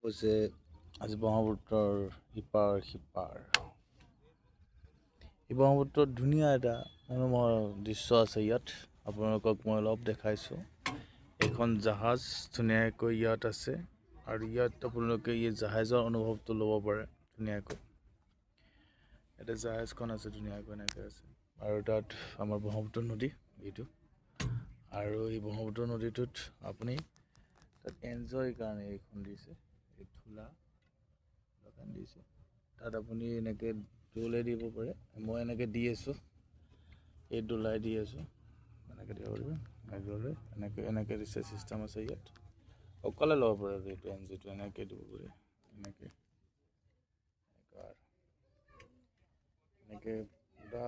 হৈছে আজি ব্ৰহ্মপুত্ৰৰ ইপাৰ সিপাৰ। এই ব্ৰহ্মপুত্ৰত ধুনীয়া এটা মনোমোহা দৃশ্য আছে। ইয়াত আপোনালোকক মই অলপ দেখাইছোঁ। এখন জাহাজ ধুনীয়াকৈ ইয়াত আছে আৰু ইয়াত আপোনালোকে এই জাহাজৰ অনুভৱটো ল'ব পাৰে ধুনীয়াকৈ। এটা জাহাজখন আছে ধুনীয়াকৈ এনেকৈ আছে আৰু তাত আমাৰ ব্ৰহ্মপুত্ৰ নদী এইটো, আৰু এই ব্ৰহ্মপুত্ৰ নদীটোত আপুনি তাত এনজয় কাৰণে এইখন দিছে, এই ধূলা দিছে। তাত আপুনি এনেকৈ দোলাই দিব পাৰে। মই এনেকৈ দি আছোঁ, এই দোলাই দি আছোঁ, এনেকৈ দিব পাৰিব। এনেকৈ দিছে, চিষ্টেম আছে ইয়াত। অকলে ল'ব পাৰে এইটো এনজয়টো, এনেকৈ দিব পাৰে। এনেকৈ পুৰা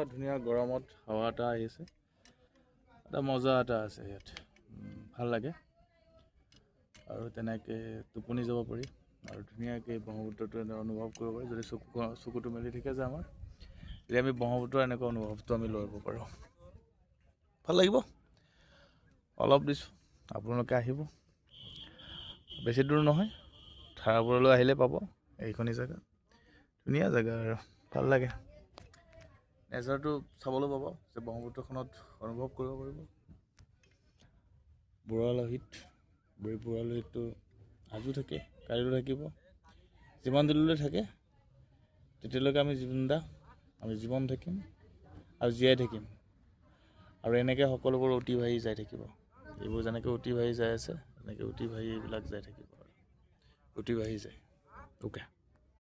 ধুনীয়া গৰমত হাৱা এটা আহিছে, এটা মজা এটা আছে ইয়াত, ভাল লাগে। আৰু তেনেকৈ টোপনি যাব পাৰি আৰু ধুনীয়াকৈ ব্ৰহ্মপুত্ৰটো এনেকৈ অনুভৱ কৰিব পাৰি। যদি চকুটো মেলি থাকে যে আমাৰ, যদি আমি ব্ৰহ্মপুত্ৰৰ এনেকুৱা অনুভৱটো আমি ল'ব পাৰোঁ, ভাল লাগিব। অলপ দিছোঁ, আপোনালোকে আহিব, বেছি দূৰ নহয়, ধাৰাপুৰলৈ আহিলে পাব এইখনি জেগা। ধুনীয়া জেগা আৰু ভাল লাগে। নেচাৰটো চাবলৈ পাব, যে ব্ৰহ্মপুত্ৰখনত অনুভৱ কৰিব পাৰিব। বুঢ়ালহিতটো আজিও থাকে, কাইলৈও থাকিব, যিমান দিনলৈ থাকে তেতিয়ালৈকে আমি জীৱন থাকিম আৰু জীয়াই থাকিম। আৰু এনেকৈ সকলোবোৰ অতি বাঢ়ি যাই থাকিব। এইবোৰ যেনেকৈ অতি বাঢ়ি যাই আছে, এনেকৈ অতি বাঢ়ি এইবিলাক যাই থাকিব আৰু অতি বাঢ়ি যায়। অ'কে।